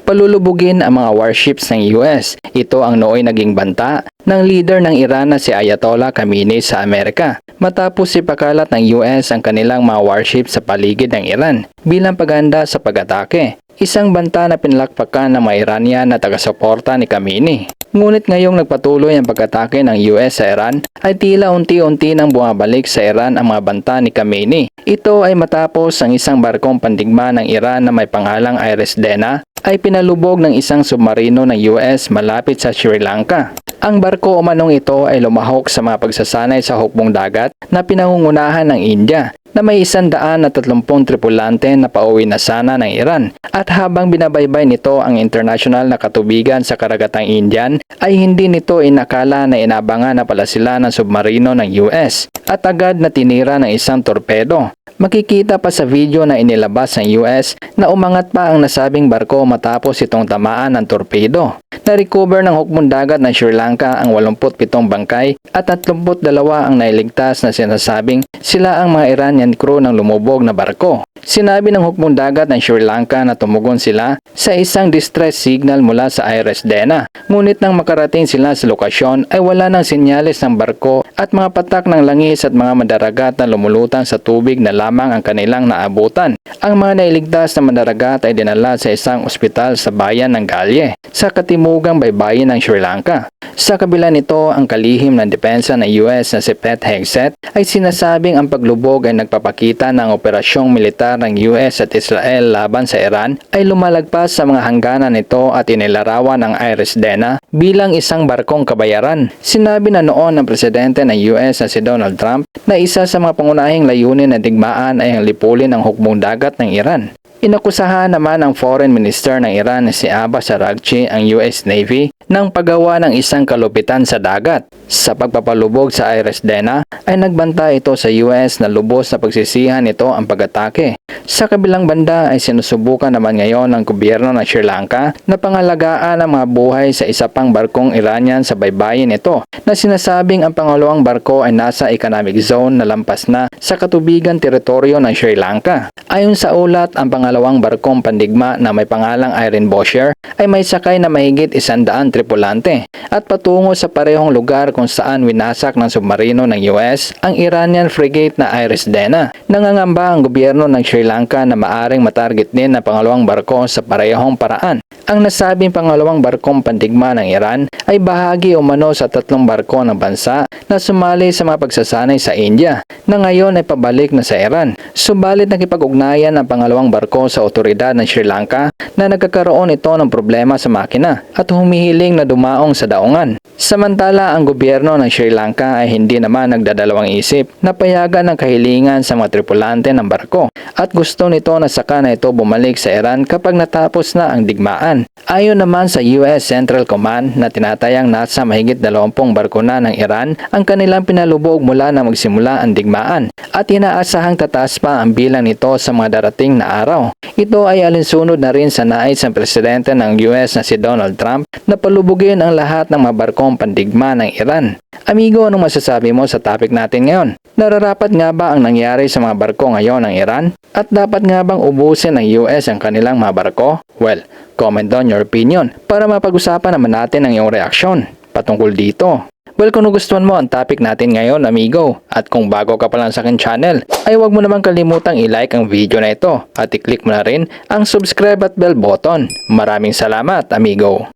palulubugin ang mga warships ng US. Ito ang nooy naging banta ng leader ng Iran na si Ayatollah Khamenei sa Amerika matapos ipakalat ng US ang kanilang mga warships sa paligid ng Iran bilang paghanda sa pag-atake. Isang banta na pinalakpakan ng mga Iranian na taga-suporta ni Khamenei. Ngunit ngayong nagpatuloy ang pag-atake ng US sa Iran ay tila unti-unti nang bumabalik sa Iran ang mga banta ni Khamenei. Ito ay matapos ang isang barkong pandigma ng Iran na may pangalang Iris Dena ay pinalubog ng isang submarino ng US malapit sa Sri Lanka. Ang barko umanong ito ay lumahok sa mga pagsasanay sa hukbong dagat na pinangungunahan ng India na may 130 tripulante na pauwi na sana ng Iran. At habang binabaybay nito ang international na katubigan sa karagatang Indian, ay hindi nito inakala na inabangan na pala sila ng submarino ng US at agad na tinira ng isang torpedo. Makikita pa sa video na inilabas ng US na umangat pa ang nasabing barko matapos itong tamaan ng torpedo. Na-recover ng hukbong dagat ng Sri Lanka ang 87 bangkay at 32 ang nailigtas na sinasabing sila ang mga Iranian crew ng lumubog na barko. Sinabi ng hukbong dagat ng Sri Lanka na tumugon sila sa isang distress signal mula sa Iris Dena. Ngunit nang makarating sila sa lokasyon ay wala ng senyales ng barko at mga patak ng langis at mga madaragat na lumulutang sa tubig na lamang ang kanilang naabutan. Ang mga nailigtas na madaragat ay dinala sa isang ospital sa bayan ng Galye sa katimugang baybayin ng Sri Lanka. Sa kabila nito, ang kalihim ng depensa ng US na si Pete Hegseth ay sinasabing ang paglubog ay nagpapakita ng operasyong militar ng US at Israel laban sa Iran ay lumalagpas sa mga hangganan nito at inilarawan ang Iris Dena bilang isang barkong kabayaran. Sinabi na noon ng presidente ng US na si Donald Trump na isa sa mga pangunahing layunin ng digmaan ay ang lipulin ang hukbong dagat ng Iran. Inakusahan naman ng Foreign Minister ng Iran na si Abbas Araghchi ang US Navy ng paggawa ng isang kalupitan sa dagat. Sa pagpapalubog sa Iris Dena ay nagbanta ito sa US na lubos na pagsisihan nito ang pag-atake. Sa kabilang banda ay sinusubukan naman ngayon ng gobyerno ng Sri Lanka na pangalagaan ang mga buhay sa isa pang barkong Iranian sa baybayin nito na sinasabing ang pangalawang barko ay nasa economic zone na lampas na sa katubigan teritoryo ng Sri Lanka. Ayon sa ulat, ang pangalawang barkong pandigma na may pangalang Irene Bosher ay may sakay na mahigit 100 tripulante at patungo sa parehong lugar kung saan winasak ng submarino ng US ang Iranian frigate na Iris Dena. Nangangamba ang gobyerno ng Sri Lanka na maaring matarget din ang pangalawang barko sa parehong paraan. Ang nasabing pangalawang barkong pandigma ng Iran ay bahagi umano sa 3 barko ng bansa na sumali sa mga pagsasanay sa India na ngayon ay pabalik na sa Iran. Subalit nakipag-ugnayan ang pangalawang barko sa otoridad ng Sri Lanka na nagkakaroon ito ng problema sa makina at humihiling na dumaong sa daungan. Samantala, ang gobyerno ng Sri Lanka ay hindi naman nagdadalawang isip na payagan ang kahilingan sa mga tripulante ng barko at gusto nito na saka na ito bumalik sa Iran kapag natapos na ang digmaan. Ayon naman sa US Central Command na tinatayang nasa mahigit 20 barko na ng Iran ang kanilang pinalubog mula na magsimula ang digmaan at inaasahang tataas pa ang bilang nito sa mga darating na araw. Ito ay alinsunod na rin sa nais ng presidente ng US na si Donald Trump na palubugin ang lahat ng mga barkong pandigma ng Iran. Amigo, anong masasabi mo sa topic natin ngayon? Nararapat nga ba ang nangyari sa mga barko ngayon ng Iran? At dapat nga bang ubusin ng US ang kanilang mga barko? Well, comment down your opinion para mapag-usapan naman natin ang iyong reaksyon patungkol dito. Well, kung nagustuhan mo ang topic natin ngayon, amigo, at kung bago ka pa lang sa akin channel, ay huwag mo naman kalimutang i-like ang video na ito at i-click mo na rin ang subscribe at bell button. Maraming salamat, amigo.